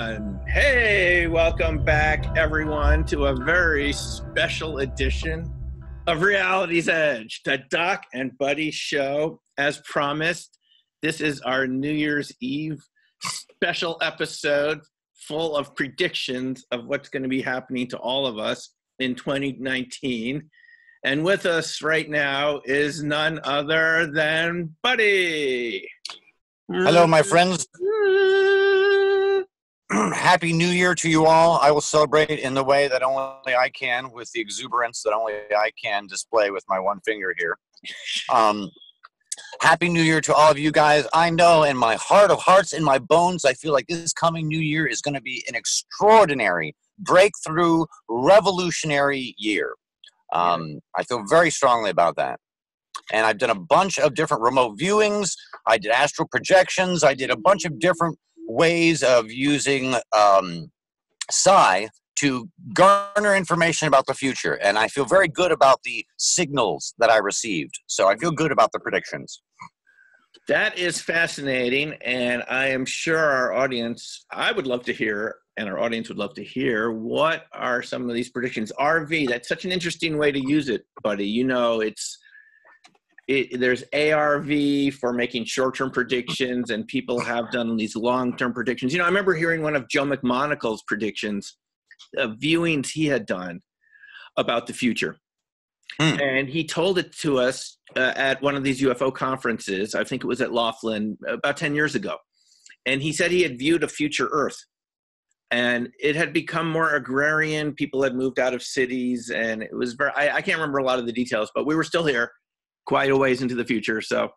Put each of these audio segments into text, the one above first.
on. Hey, welcome back, everyone, to a very special edition of Reality's Edge, the Doc and Buddy show. As promised, this is our New Year's Eve special episode full of predictions of what's going to be happening to all of us in 2019. And with us right now is none other than Buddy. Hello, my friends. Happy New Year to you all. I will celebrate in the way that only I can, with the exuberance that only I can display with my one finger here. Happy New Year to all of you guys. I know in my heart of hearts, in my bones, I feel like this coming New Year is going to be an extraordinary, breakthrough, revolutionary year. I feel very strongly about that. And I've done a bunch of different remote viewings. I did astral projections. I did a bunch of different ways of using psi to garner information about the future. And I feel very good about the signals that I received. So I feel good about the predictions. That is fascinating. And I am sure our audience, I would love to hear, and our audience would love to hear, what are some of these predictions? RV, that's such an interesting way to use it, Buddy. You know, there's ARV for making short-term predictions, and people have done these long-term predictions. You know, I remember hearing one of Joe McMonagle's predictions, viewings he had done about the future. And he told it to us at one of these UFO conferences. I think it was at Laughlin about 10 years ago. And he said he had viewed a future Earth. And it had become more agrarian. People had moved out of cities. And it was I can't remember a lot of the details, but we were still here quite a ways into the future. So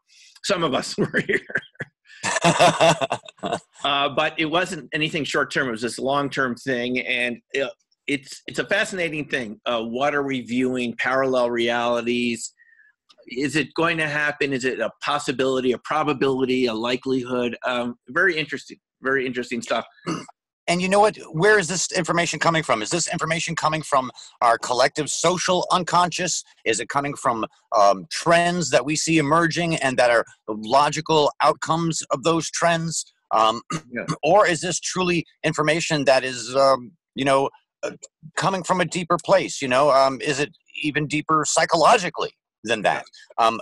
some of us were here. But it wasn't anything short-term. It was this long-term thing. And it's a fascinating thing. What are we viewing? Parallel realities. Is it going to happen? Is it a possibility, a probability, a likelihood? Very interesting stuff. And you know what? Where is this information coming from? Is this information coming from our collective social unconscious? Is it coming from trends that we see emerging and that are logical outcomes of those trends? Or is this truly information that is, coming from a deeper place? Is it even deeper psychologically than that?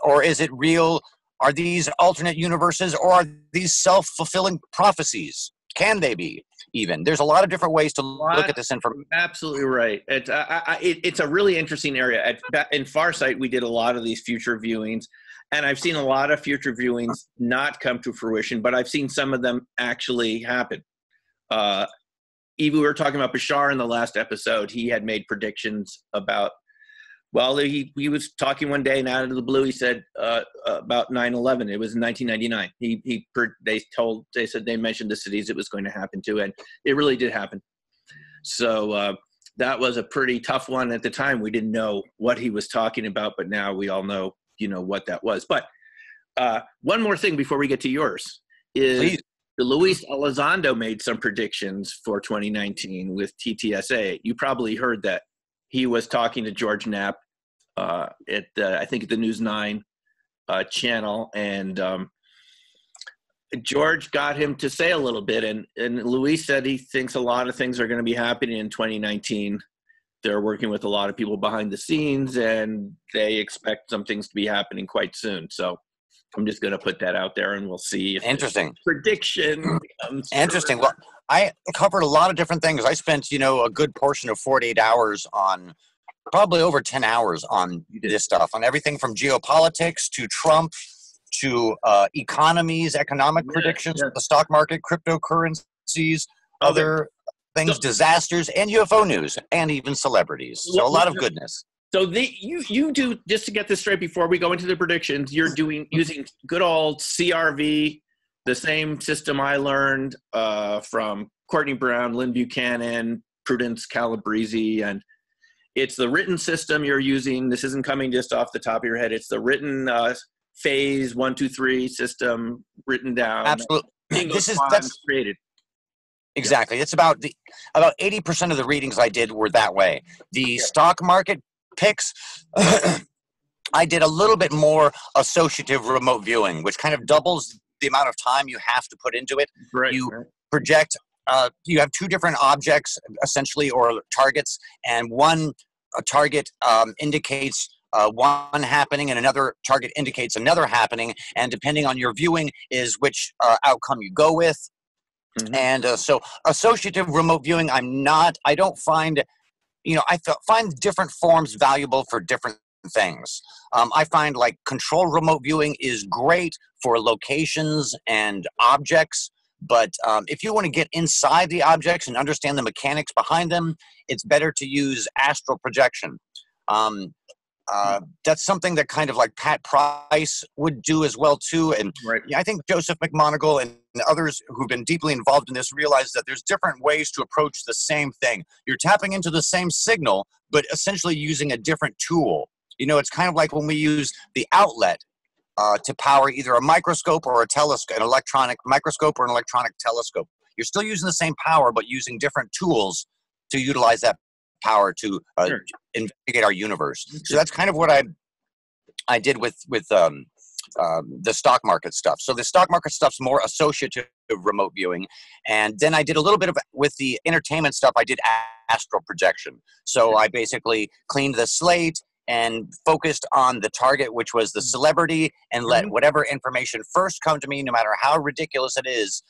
Or is it real? Are these alternate universes, or are these self-fulfilling prophecies? Can they be? Even there's a lot of different ways to look at this information. Absolutely right. It's a really interesting area. In Farsight, we did a lot of these future viewings, and I've seen a lot of future viewings not come to fruition, but I've seen some of them actually happen. Even we were talking about Bashar in the last episode. He had made predictions about. Well, he was talking one day, and out of the blue, he said about 9/11. It was in 1999. They said they mentioned the cities it was going to happen to, and it really did happen. So that was a pretty tough one at the time. We didn't know what he was talking about, but now we all know, what that was. But one more thing before we get to yours is Please. Luis Elizondo made some predictions for 2019 with TTSA. You probably heard that. He was talking to George Knapp at the News 9 channel, and George got him to say a little bit, and Luis said he thinks a lot of things are going to be happening in 2019. They're working with a lot of people behind the scenes, and they expect some things to be happening quite soon. So I'm just going to put that out there, and we'll see if Interesting prediction comes Interesting. true. Well, I covered a lot of different things. I spent, a good portion of 48 hours on, probably over 10 hours on this stuff, on everything from geopolitics to Trump to economies, economic predictions, the stock market, cryptocurrencies, other things, disasters, and UFO news, and even celebrities. So a lot of goodness. So you do, just to get this straight before we go into the predictions, you're using good old CRV, the same system I learned from Courtney Brown, Lynn Buchanan, Prudence Calabrese, and it's the written system you're using. This isn't coming just off the top of your head. It's the written phase 1, 2, 3 system written down. Absolutely. That's created. Exactly. It's about 80% of the readings I did were that way. The stock market picks, I did a little bit more associative remote viewing, which kind of doubles the amount of time you have to put into it. Right, you project you have two different objects, essentially, or targets, and one target indicates one happening, and another target indicates another happening, and depending on your viewing is which outcome you go with. Mhm. And so associative remote viewing, I don't find, find different forms valuable for different things. I find like control remote viewing is great for locations and objects, but if you want to get inside the objects and understand the mechanics behind them, it's better to use astral projection. That's something that kind of like Pat Price would do as well too. And Right. I think Joseph McMoneagle and others who've been deeply involved in this realize that there's different ways to approach the same thing. You're tapping into the same signal, but essentially using a different tool. It's kind of like when we use the outlet to power either a microscope or a telescope, an electronic microscope or an electronic telescope. You're still using the same power, but using different tools to utilize that power to Sure. investigate our universe. So that's kind of what I did with the stock market stuff. So the stock market stuff's more associative remote viewing, and then I did a little bit of with the entertainment stuff. I did astral projection. So I basically cleaned the slate and focused on the target, which was the celebrity, and let whatever information first come to me, no matter how ridiculous it is,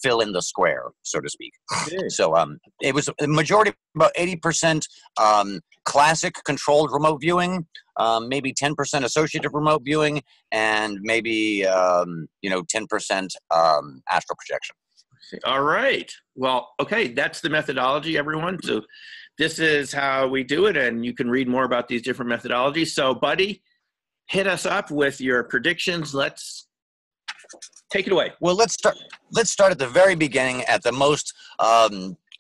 fill in the square, so to speak. Okay. So it was a majority, about 80% classic controlled remote viewing, maybe 10% associative remote viewing, and maybe 10% astral projection. All right. Well, okay, that's the methodology, everyone. So this is how we do it, and you can read more about these different methodologies. So, Buddy, hit us up with your predictions. Let's take it away. Well, let's start at the very beginning, at the most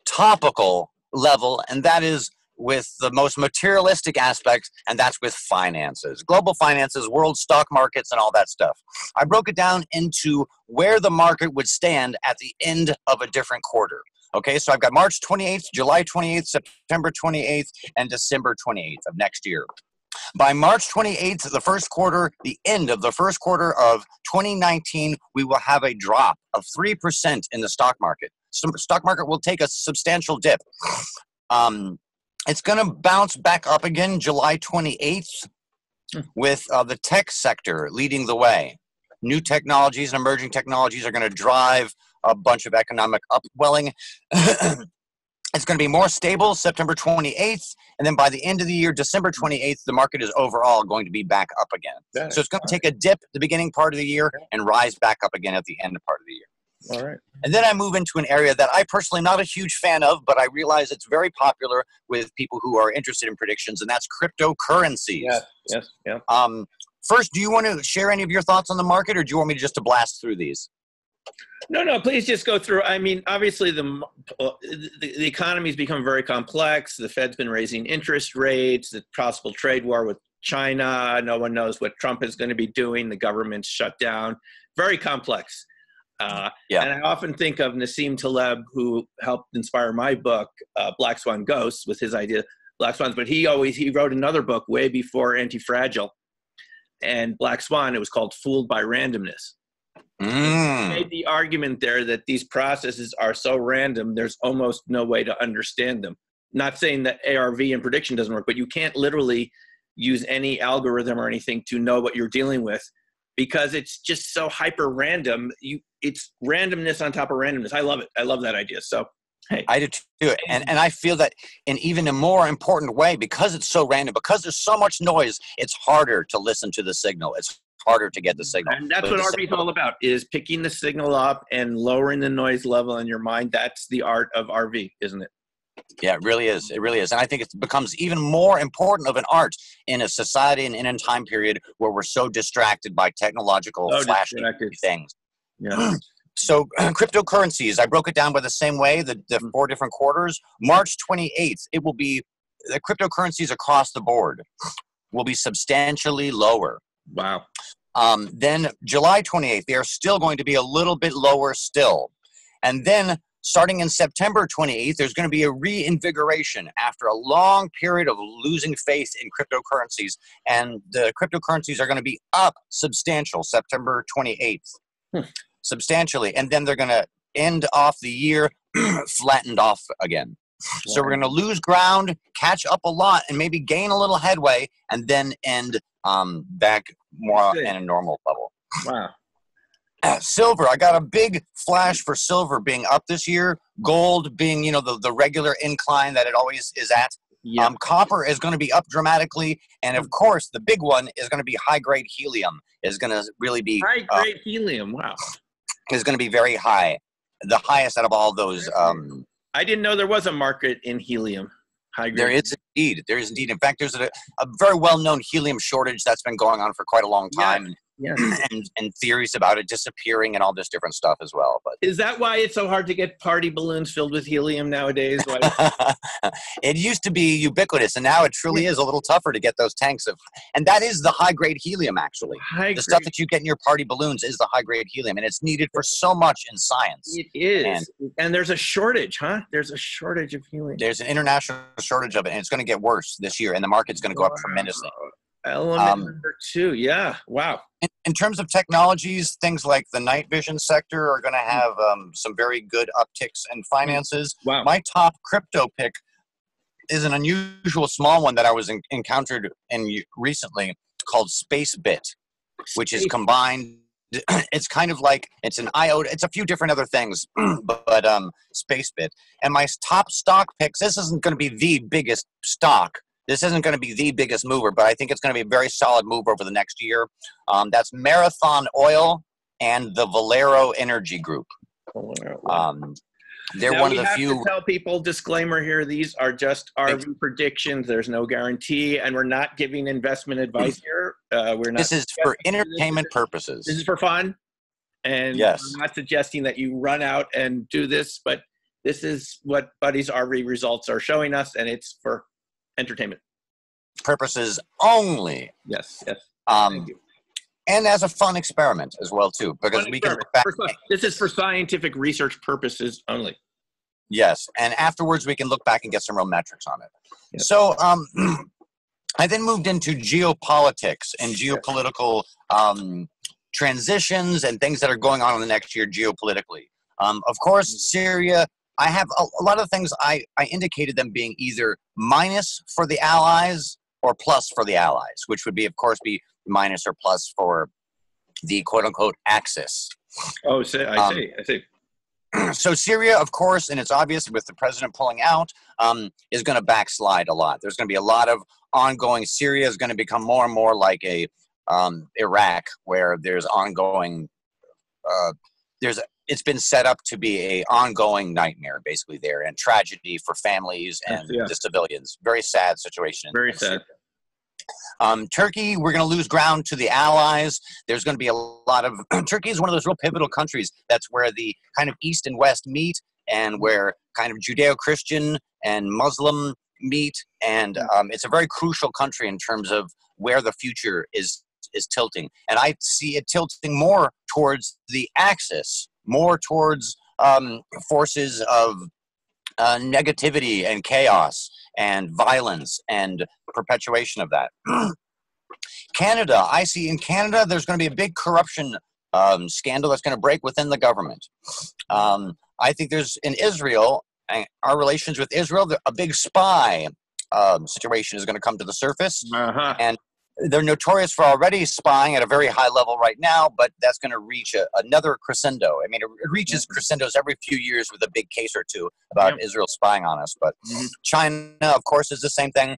topical level, and that is with the most materialistic aspects, and that's with finances, global finances, world stock markets, and all that stuff. I broke it down into where the market would stand at the end of a different quarter. Okay, so I've got March 28th, July 28th, September 28th, and December 28th of next year. By March 28th, the first quarter, the end of the first quarter of 2019, we will have a drop of 3% in the stock market. So stock market will take a substantial dip. It's going to bounce back up again July 28th with the tech sector leading the way. New technologies and emerging technologies are going to drive a bunch of economic upwelling. It's going to be more stable September 28th, and then by the end of the year, December 28th, the market is overall going to be back up again. So it's going to take a dip the beginning part of the year and rise back up again at the end part of the year. All right. And then I move into an area that I personally am not a huge fan of, but I realize it's very popular with people who are interested in predictions, and that's cryptocurrencies. Yes. First, do you want to share any of your thoughts on the market, or do you want me to blast through these? No, please just go through. I mean, obviously the economy's become very complex. The Fed's been raising interest rates, the possible trade war with China. No one knows what Trump is going to be doing. The government's shut down. Very complex. And I often think of Nassim Taleb, who helped inspire my book, Black Swan Ghosts, with his idea, Black Swans. But he wrote another book way before Anti-Fragile and Black Swan. It was called Fooled by Randomness. He made the argument there that these processes are so random, there's almost no way to understand them. Not saying that ARV and prediction doesn't work, but you can't literally use any algorithm or anything to know what you're dealing with because it's just so hyper random. It's randomness on top of randomness. I love it. I love that idea. So, hey. I do too. And I feel that in even a more important way, because it's so random, because there's so much noise, it's harder to listen to the signal. It's harder to get the signal. And that's what RV is all about, is picking the signal up and lowering the noise level in your mind. That's the art of RV, isn't it? Yeah, it really is. It really is. And I think it becomes even more important of an art in a society and in a time period where we're so distracted by technological flashy things. Yeah. So cryptocurrencies, I broke it down by the same way, the 4 different quarters. March 28th, it will be, the cryptocurrencies across the board will be substantially lower. Wow. Then July 28th, they are still going to be a little bit lower still. And then starting in September 28th, there's going to be a reinvigoration after a long period of losing faith in cryptocurrencies. And the cryptocurrencies are going to be up substantial September 28th. Substantially. And then they're going to end off the year flattened off again. So we're going to lose ground, catch up a lot, and maybe gain a little headway, and then end back more in a normal level. Wow. Silver, I got a big flash for silver being up this year. Gold being, the regular incline that it always is at. Yep. Copper is going to be up dramatically, and of course, the big one is going to be high-grade helium. Is going to really be high-grade helium. Wow, is going to be very high, the highest out of all those. I didn't know there was a market in helium. High-grade. There is indeed. In fact, there's a very well-known helium shortage that's been going on for quite a long time. Yeah. And theories about it disappearing and all this different stuff as well. But is that why it's so hard to get party balloons filled with helium nowadays? It used to be ubiquitous, and now it truly is a little tougher to get those tanks of. And that is the high-grade helium, actually. The stuff that you get in your party balloons is the high-grade helium, and it's needed for so much in science. It is. And there's a shortage, huh? There's a shortage of helium. There's an international shortage of it, and it's going to get worse this year, and the market's going to go up tremendously. Element number 2, yeah, wow. In terms of technologies, things like the night vision sector are going to have some very good upticks in finances. Wow. My top crypto pick is an unusual small one that I was encountered recently called SpaceBit, which is combined. It's kind of like it's an IOTA. It's a few different other things, but SpaceBit. And my top stock picks. This isn't going to be the biggest stock. This isn't going to be the biggest mover, but I think it's going to be a very solid move over the next year. That's Marathon Oil and the Valero Energy Group. They're one of the few. To tell people, disclaimer here: these are just RV predictions. There's no guarantee, and we're not giving investment advice here. We're not. This is for entertainment purposes. This is for fun, and yes, I'm not suggesting that you run out and do this, but this is what Buddy's RV results are showing us, and it's for entertainment purposes only. Yes. Thank you. And as a fun experiment as well too, because we can look back. This is for scientific research purposes only. Yes, and afterwards we can look back and get some real metrics on it. Yes. So I then moved into geopolitics and geopolitical transitions and things that are going on in the next year geopolitically. Of course, Syria. I have a lot of things I indicated them being either minus for the Allies or plus for the Allies, which would be, of course, be minus or plus for the quote-unquote Axis. Oh, I see. So Syria, of course, and it's obvious with the president pulling out, is going to backslide a lot. There's going to be a lot of ongoing. Syria is going to become more and more like a Iraq, where there's ongoing. It's been set up to be a ongoing nightmare, basically there, and tragedy for families and the civilians. Very sad situation. Very sad. Turkey, we're going to lose ground to the Allies. There's going to be a lot of Turkey is one of those real pivotal countries. That's where the kind of East and West meet, and where kind of Judeo-Christian and Muslim meet, and it's a very crucial country in terms of where the future is tilting. And I see it tilting more towards the Axis, more towards forces of negativity and chaos and violence and perpetuation of that. Canada, I see in Canada there's going to be a big corruption scandal that's going to break within the government. I think there's in Israel, our relations with Israel, a big spy situation is going to come to the surface. And they're notorious for already spying at a very high level right now, but that's going to reach another crescendo. I mean, it reaches crescendos every few years with a big case or two about Israel spying on us. But China, of course, is the same thing.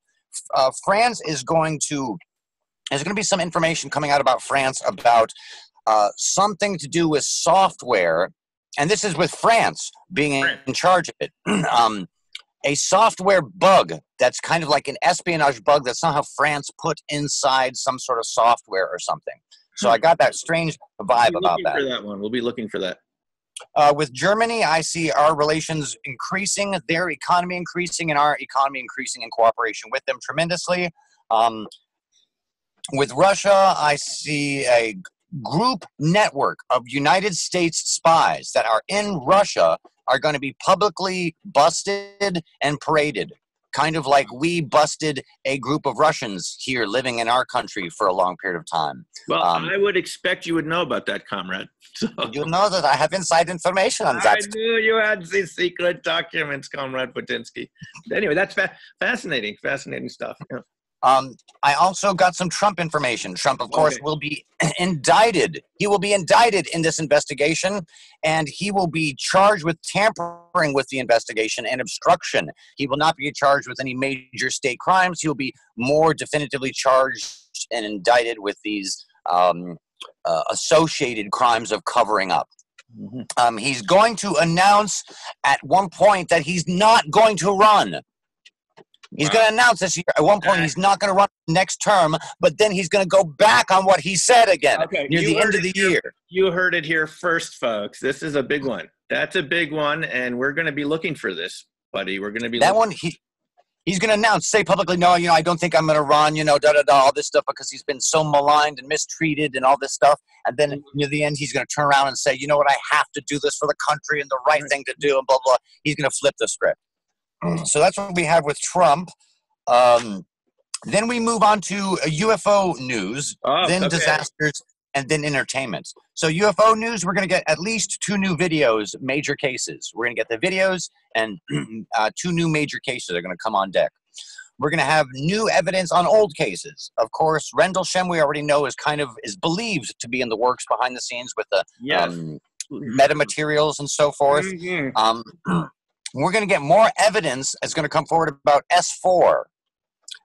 France is going to – there's going to be some information coming out about France about something to do with software, and this is with France being in charge of it. A software bug that's kind of like an espionage bug that somehow France put inside some sort of software or something. So I got that strange vibe about that. For that one. We'll be looking for that. With Germany, I see our relations increasing, their economy increasing, and our economy increasing in cooperation with them tremendously. With Russia, I see a group network of United States spies that are in Russia are going to be publicly busted and paraded. kind of like we busted a group of Russians here living in our country for a long period of time. Well, I would expect you would know about that, comrade. So, you know that I have inside information on that. I knew you had these secret documents, Comrade Putinsky. Anyway, that's fascinating stuff. Yeah. I also got some Trump information. Trump, of course, will be indicted. He will be indicted in this investigation, and he will be charged with tampering with the investigation and obstruction. He will not be charged with any major state crimes. He will be more definitively charged and indicted with these associated crimes of covering up. Mm-hmm. He's going to announce at one point that he's not going to run. He's going to announce this year. At one point, he's not going to run next term, but then he's going to go back on what he said again near the end of the year. You heard it here first, folks. This is a big one. That's a big one, and we're going to be looking for this, buddy. We're going to be that one. He's going to announce, say publicly, no, I don't think I'm going to run, all this stuff, because he's been so maligned and mistreated and all this stuff. And then near the end, he's going to turn around and say, you know what, I have to do this for the country and the right thing to do, and blah, blah. He's going to flip the script. So that's what we have with Trump. Then we move on to UFO news, disasters, and then entertainment. So UFO news, we're going to get at least 2 new videos, major cases. We're going to get the videos, and 2 new major cases are going to come on deck. We're going to have new evidence on old cases. Of course, Rendlesham, we already know, is believed to be in the works behind the scenes with the metamaterials and so forth. Mm-hmm. We're going to get more evidence that's going to come forward about S4.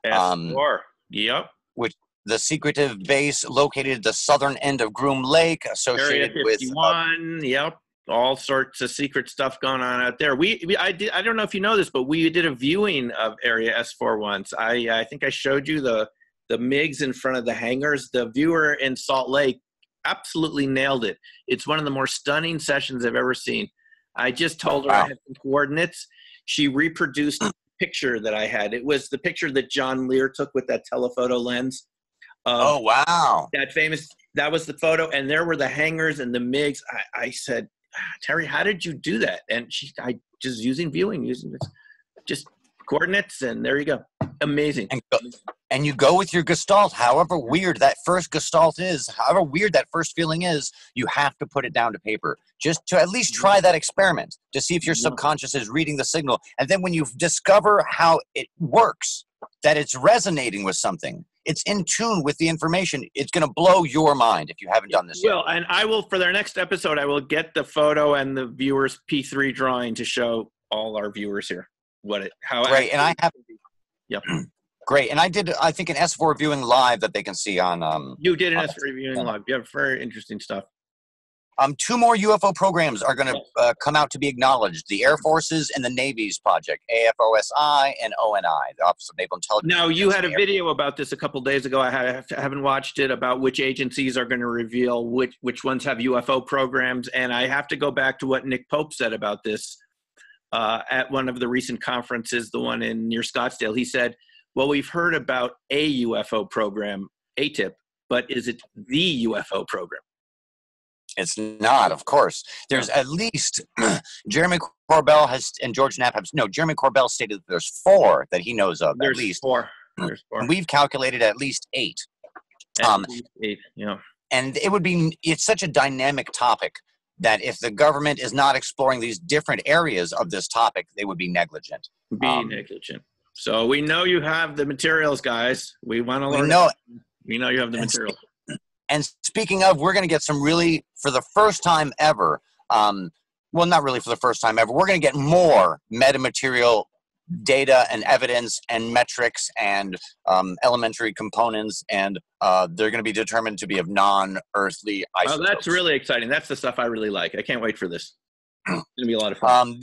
S4, yep. Which the secretive base located at the southern end of Groom Lake, associated Area 51, with yep, all sorts of secret stuff going on out there. I don't know if you know this, but we did a viewing of Area S4 once. I think I showed you the MiGs in front of the hangars. The viewer in Salt Lake absolutely nailed it. It's one of the more stunning sessions I've ever seen. I just told her I had some coordinates. She reproduced the picture that I had. It was the picture that John Lear took with that telephoto lens. Oh, wow. That was the photo, and there were the hangars and the MiGs. I said, Terry, how did you do that? And I just using just coordinates, and there you go. Amazing. And you go with your gestalt, however weird that first gestalt is, however weird that first feeling is, you have to put it down to paper. Just to at least try that experiment to see if your subconscious is reading the signal. And then when you discover how it works, that it's resonating with something, it's in tune with the information, it's going to blow your mind if you haven't done this yet. Well, and I will, for their next episode, I will get the photo and the viewer's P3 drawing to show all our viewers here how. Great, and I have. Yep. Great, and I did, I think, an S4 viewing live that they can see on. You did an S4 viewing live. You have very interesting stuff. 2 more UFO programs are going to come out to be acknowledged: the Air Force's and the Navy's project, AFOSI and ONI, the Office of Naval Intelligence. Now, you had a video about this a couple days ago. I haven't watched it, about which agencies are going to reveal which ones have UFO programs, and I have to go back to what Nick Pope said about this at one of the recent conferences, the one near Scottsdale. He said, well, we've heard about a UFO program, ATIP, but is it the UFO program? It's not, of course. There's at least Jeremy Corbell and George Knapp Jeremy Corbell stated that there's 4 that he knows of. There's at least 4. There's 4. And we've calculated at least 8. At least 8, yeah. And it's such a dynamic topic that if the government is not exploring these different areas of this topic, they would be negligent. Negligent. So we know you have the materials, guys. We want to learn. We know you have the materials. And speaking of, we're going to get some really, for the first time ever, well, not really for the first time ever, we're going to get more metamaterial data and evidence and metrics and elementary components, and they're going to be determined to be of non-earthly isotopes. Oh, that's really exciting. That's the stuff I really like. I can't wait for this. It's going to be a lot of fun.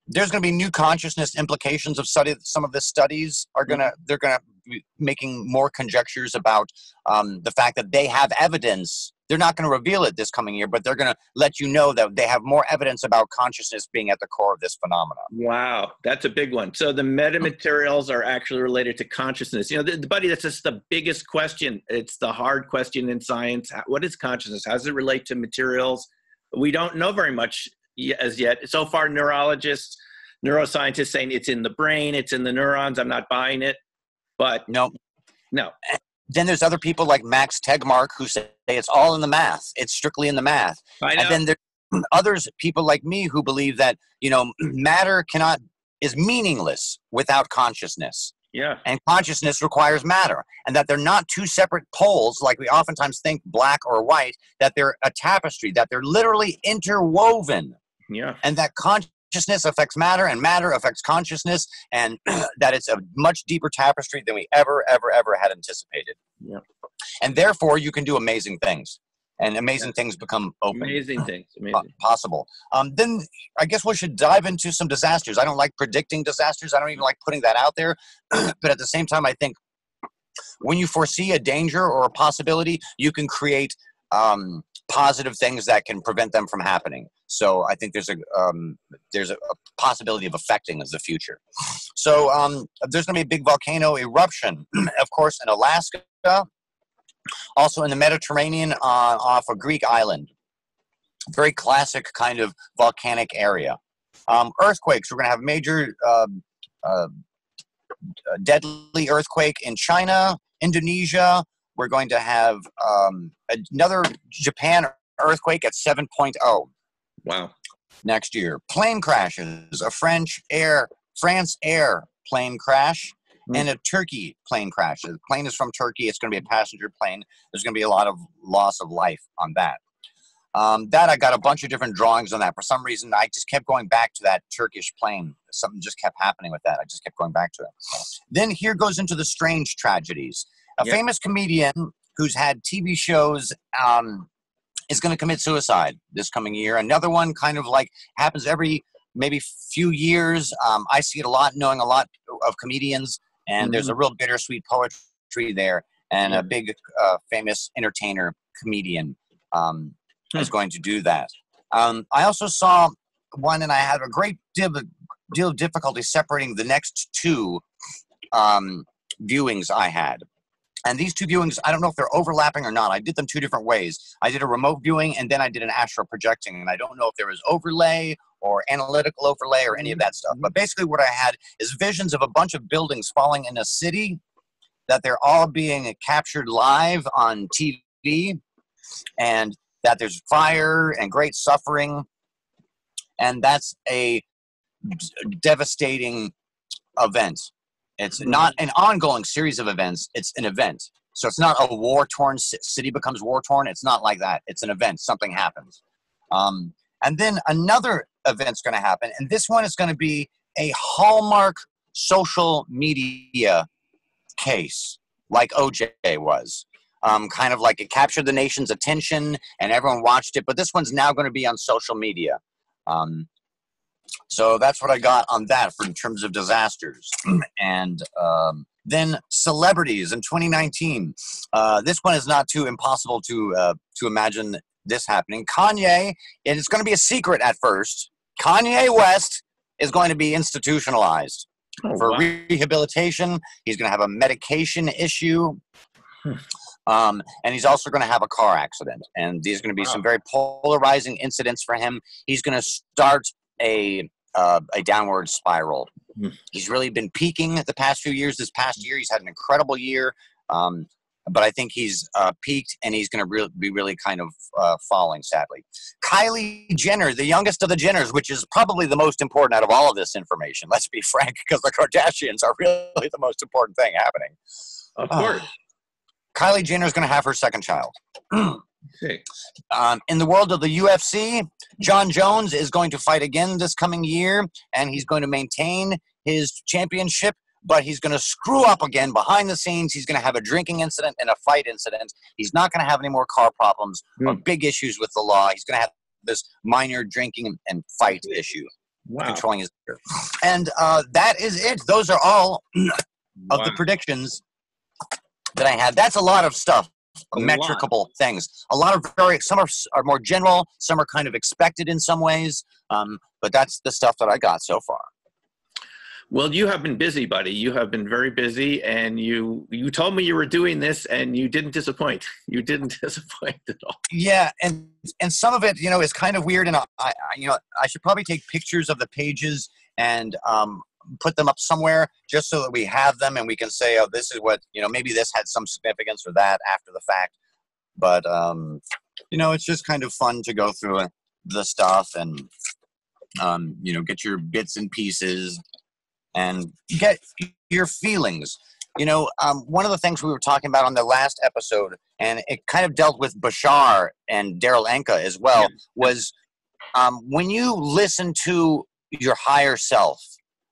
There's going to be new consciousness implications of some of the studies they're going to be making more conjectures about the fact that they have evidence. They're not going to reveal it this coming year, but they're going to let you know that they have more evidence about consciousness being at the core of this phenomenon. Wow, that's a big one. So the metamaterials are actually related to consciousness. Buddy, that's just the biggest question. It's the hard question in science. What is consciousness? How does it relate to materials? We don't know very much as yet. So far, neurologists, neuroscientists saying it's in the brain, it's in the neurons. I'm not buying it, but No. no. Then there's other people like Max Tegmark who say it's all in the math. It's strictly in the math. I know. And then there's others, people like me, who believe that, matter is meaningless without consciousness. Yeah. And consciousness requires matter. And that they're not two separate poles, like we oftentimes think, black or white, that they're a tapestry, that they're literally interwoven. Yeah. And that consciousness affects matter and matter affects consciousness, and that it's a much deeper tapestry than we ever had anticipated. Yeah. And therefore, you can do amazing things, and amazing things become open. Amazing things. Amazing. Possible. Then I guess we should dive into some disasters. I don't like predicting disasters. I don't even like putting that out there. But at the same time, I think when you foresee a danger or a possibility, you can create positive things that can prevent them from happening. So I think there's a possibility of affecting the future. So there's going to be a big volcano eruption, of course, in Alaska, also in the Mediterranean off a Greek island. Very classic kind of volcanic area. Earthquakes. We're going to have major deadly earthquake in China, Indonesia. We're going to have another Japan earthquake at 7.0. Wow. Next year. Plane crashes. A France Air plane crash and a Turkey plane crash. The plane is from Turkey. It's going to be a passenger plane. There's going to be a lot of loss of life on that. That I got a bunch of different drawings on that. For some reason, I just kept going back to that Turkish plane. Something just kept happening with that. I just kept going back to it. Then here goes into the strange tragedies. A famous comedian who's had TV shows is going to commit suicide this coming year. Another one kind of like happens every maybe few years. I see it a lot, knowing a lot of comedians, and there's a real bittersweet poetry there. And a big famous entertainer comedian is going to do that. I also saw one, and I had a great deal of difficulty separating the next two viewings I had. And these two viewings, I don't know if they're overlapping or not. I did them two different ways. I did a remote viewing, and then I did an astral projecting. And I don't know if there was overlay or analytical overlay or any of that stuff. But basically what I had is visions of a bunch of buildings falling in a city, that they're all being captured live on TV, and that there's fire and great suffering. And that's a devastating event. It's not an ongoing series of events. It's an event. So it's not a war-torn city becomes war-torn. It's not like that. It's an event. Something happens. And then another event's going to happen. And this one is going to be a hallmark social media case, like OJ was. Kind of like it captured the nation's attention and everyone watched it. But this one's now going to be on social media. So that's what I got on that in terms of disasters. And then celebrities in 2019. This one is not too impossible to imagine this happening. Kanye, and it's going to be a secret at first, Kanye West is going to be institutionalized for rehabilitation. He's going to have a medication issue. And he's also going to have a car accident. And these are going to be some very polarizing incidents for him. He's going to start a downward spiral. He's really been peaking the past few years. This past year, he's had an incredible year. But I think he's peaked, and he's going to be really kind of falling, sadly. Kylie Jenner, the youngest of the Jenners, which is probably the most important out of all of this information. Let's be frank, because the Kardashians are really the most important thing happening. Of course. Kylie Jenner is going to have her second child. In the world of the UFC, John Jones is going to fight again this coming year, and he's going to maintain his championship, but he's going to screw up again behind the scenes. He's going to have a drinking incident and a fight incident. He's not going to have any more car problems or big issues with the law. He's going to have this minor drinking and fight issue, controlling his beer. And that is it. Those are all of the predictions that I had. That's a lot of stuff. Metricable things. A lot of some are more general, some are kind of expected in some ways, but that's the stuff that I got so far. Well, you have been busy, buddy. You have been very busy, and you told me you were doing this, and you didn't disappoint. You didn't disappoint at all. Yeah, and some of it, is kind of weird, and I should probably take pictures of the pages and put them up somewhere just so that we have them and we can say, oh, this is what, maybe this had some significance or that after the fact. But, it's just kind of fun to go through the stuff and, get your bits and pieces and get your feelings. One of the things we were talking about on the last episode, and it kind of dealt with Bashar and Daryl Anka as well, was when you listen to your higher self,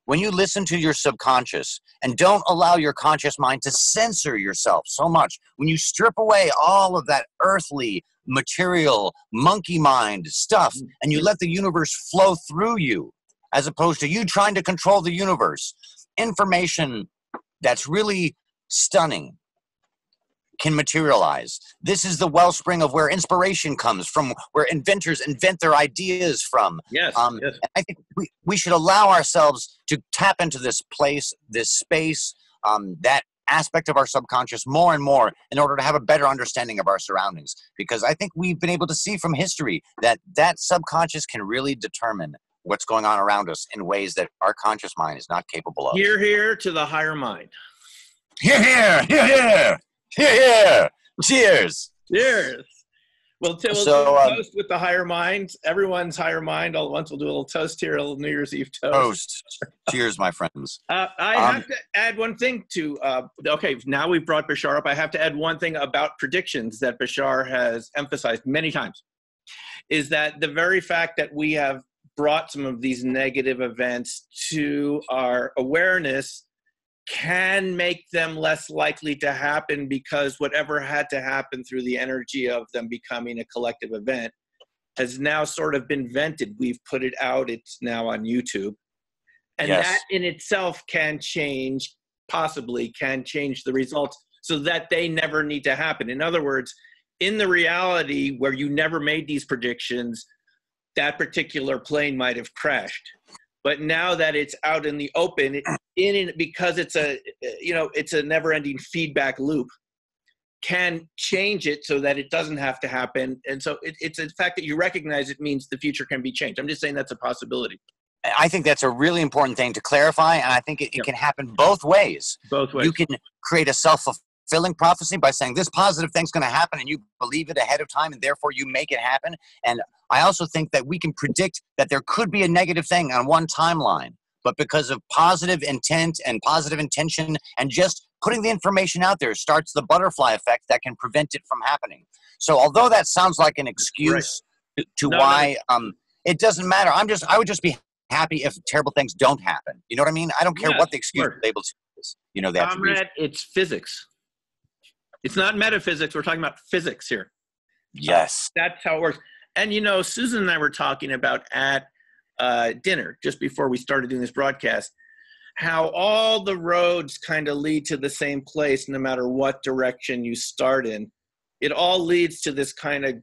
when you listen to your subconscious and don't allow your conscious mind to censor yourself so much, when you strip away all of that earthly, material, monkey mind stuff and you let the universe flow through you, as opposed to you trying to control the universe, information that's really stunning can materialize. This is the wellspring of where inspiration comes from, where inventors invent their ideas from. Yes. And I think we should allow ourselves to tap into this place, this space, that aspect of our subconscious more and more in order to have a better understanding of our surroundings. Because I think we've been able to see from history that subconscious can really determine what's going on around us in ways that our conscious mind is not capable of. Here to the higher mind. Here. Cheers. Cheers. We'll do a toast with the higher mind. Everyone's higher mind all at once. We'll do a little toast here, a little New Year's Eve toast. Cheers, my friends. I have to add one thing to, okay, now we've brought Bashar up. I have to add one thing about predictions that Bashar has emphasized many times, is that the very fact that we have brought some of these negative events to our awareness can make them less likely to happen, because whatever had to happen through the energy of them becoming a collective event has now sort of been vented. We've put it out. It's now on YouTube. And that in itself possibly can change the results so that they never need to happen. In other words, in the reality where you never made these predictions, that particular plane might have crashed. But now that it's out in the open, because it's a never-ending feedback loop, can change it so that it doesn't have to happen. And so it's the fact that you recognize it means the future can be changed. I'm just saying that's a possibility. I think that's a really important thing to clarify, and I think it can happen both ways. Both ways. You can create a self-fulfilling prophecy by saying this positive thing's going to happen, and you believe it ahead of time, and therefore you make it happen. And I also think that we can predict that there could be a negative thing on one timeline, but because of positive intent and positive intention and just putting the information out there starts the butterfly effect that can prevent it from happening. So although that sounds like an excuse to why it doesn't matter, I would just be happy if terrible things don't happen. You know what I mean? I don't care what the excuse label is. Comrade, it's physics. It's not metaphysics. We're talking about physics here. Yes. That's how it works. And, Susan and I were talking about at dinner just before we started doing this broadcast, how all the roads kind of lead to the same place no matter what direction you start in. It all leads to this kind of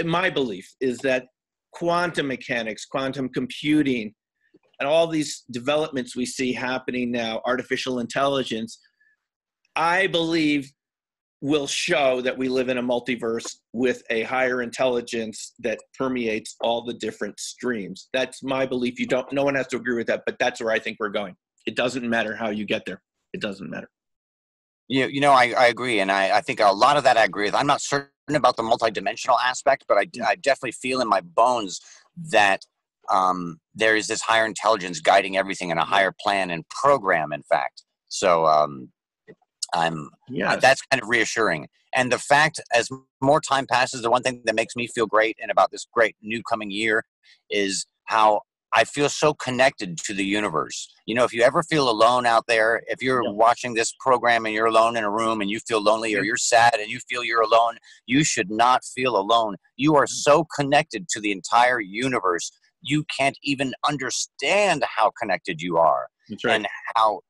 my belief is that quantum mechanics, quantum computing, and all these developments we see happening now, artificial intelligence, I believe will show that we live in a multiverse with a higher intelligence that permeates all the different streams. That's my belief. No one has to agree with that, but that's where I think we're going. It doesn't matter how you get there. It doesn't matter. I agree. And I think a lot of that I agree with. I'm not certain about the multidimensional aspect, but I definitely feel in my bones that there is this higher intelligence guiding everything in a higher plan and program, in fact. So that's kind of reassuring. And the fact, as more time passes, the one thing that makes me feel great and about this great new coming year is how I feel so connected to the universe. If you ever feel alone out there, if you're watching this program and you're alone in a room and you feel lonely, or you're sad and you feel you're alone, you should not feel alone. You are so connected to the entire universe. You can't even understand how connected you are. That's right. And how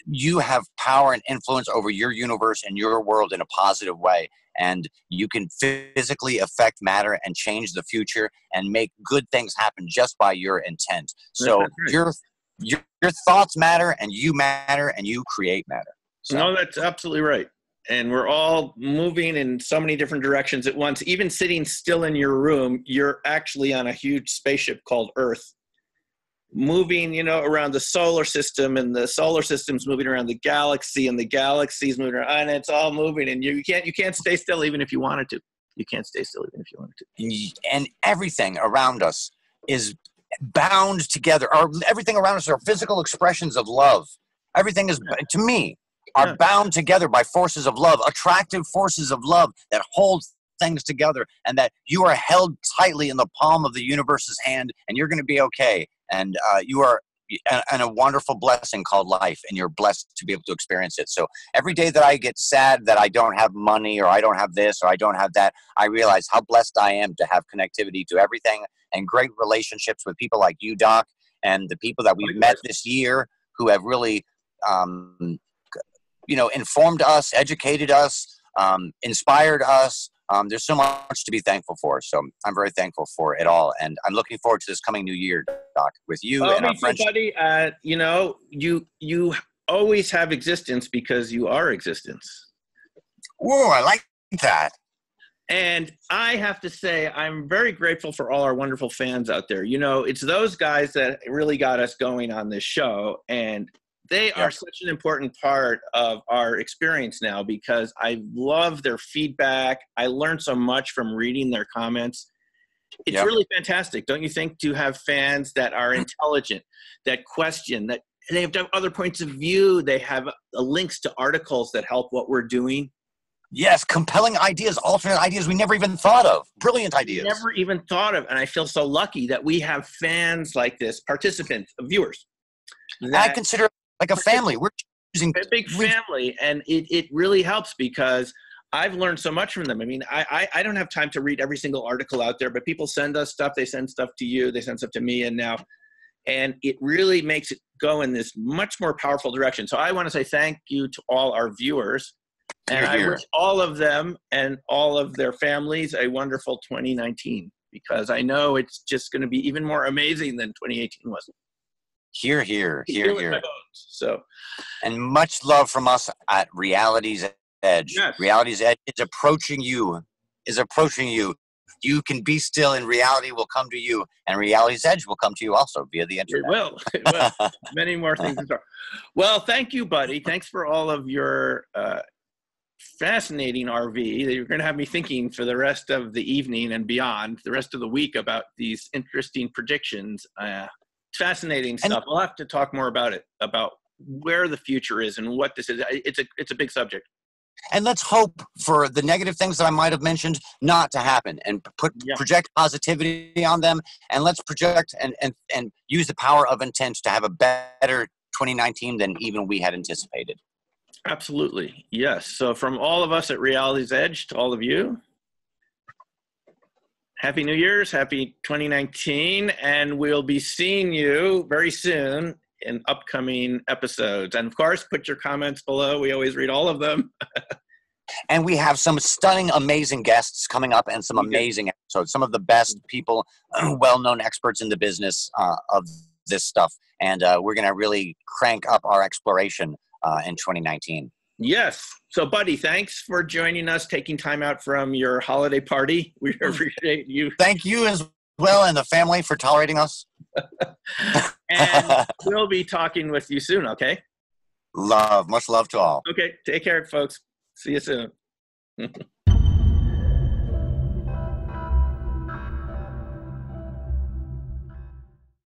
you have power and influence over your universe and your world in a positive way. And you can physically affect matter and change the future and make good things happen just by your intent. So your thoughts matter, and you create matter. So. No, that's absolutely right. And we're all moving in so many different directions at once. Even sitting still in your room, you're actually on a huge spaceship called Earth. moving, around the solar system, and the solar system's moving around the galaxy, and the galaxy's moving around, and it's all moving, and you can't stay still even if you wanted to. You can't stay still even if you wanted to. And everything around us is bound together. Everything around us are physical expressions of love. Everything is, to me, are bound together by forces of love, attractive forces of love that hold things together, and that you are held tightly in the palm of the universe's hand, and you're going to be okay. And you are in a wonderful blessing called life, and you're blessed to be able to experience it. So every day that I get sad that I don't have money, or I don't have this, or I don't have that, I realize how blessed I am to have connectivity to everything, and great relationships with people like you, Doc, and the people that we've met this year who have really informed us, educated us, inspired us. There's so much to be thankful for. So I'm very thankful for it all. And I'm looking forward to this coming new year, Doc, with you and our friendship. Buddy, you always have existence because you are existence. Whoa, I like that. And I have to say, I'm very grateful for all our wonderful fans out there. It's those guys that really got us going on this show. And they are such an important part of our experience now, because I love their feedback. I learned so much from reading their comments. It's really fantastic, don't you think, to have fans that are intelligent, that question, that they have other points of view. They have links to articles that help what we're doing. Yes, compelling ideas, alternate ideas we never even thought of. Brilliant ideas. Never even thought of. And I feel so lucky that we have fans like this, participants, viewers. I consider like a family. We're choosing a big family, and it really helps because I've learned so much from them. I mean, I don't have time to read every single article out there, but people send us stuff. They send stuff to you. They send stuff to me, and it really makes it go in this much more powerful direction. So I want to say thank you to all our viewers, and I wish all of them and all of their families a wonderful 2019, because I know it's just going to be even more amazing than 2018 was. Hear, hear. So, and much love from us at Reality's Edge. Yes. Reality's Edge is approaching you. You can be still, and reality will come to you, and Reality's Edge will come to you also via the internet. It will. Many more things in store. Well, thank you, buddy. Thanks for all of your fascinating RV that you're going to have me thinking for the rest of the evening and beyond, the rest of the week, about these interesting predictions. Fascinating stuff. We'll have to talk more about it, about where the future is and what this is. It's a big subject. And let's hope for the negative things that I might have mentioned not to happen, and project positivity on them. And let's project and use the power of intent to have a better 2019 than even we had anticipated. Absolutely. Yes. So from all of us at Reality's Edge to all of you, Happy New Year's, happy 2019, and we'll be seeing you very soon in upcoming episodes. And of course, put your comments below. We always read all of them. And we have some stunning, amazing guests coming up, and some amazing episodes. Some of the best people, well-known experts in the business of this stuff. And we're going to really crank up our exploration in 2019. Yes. So, buddy, thanks for joining us, taking time out from your holiday party. We appreciate you. Thank you as well, and the family, for tolerating us. And we'll be talking with you soon, okay? Much love to all. Okay, take care, folks. See you soon.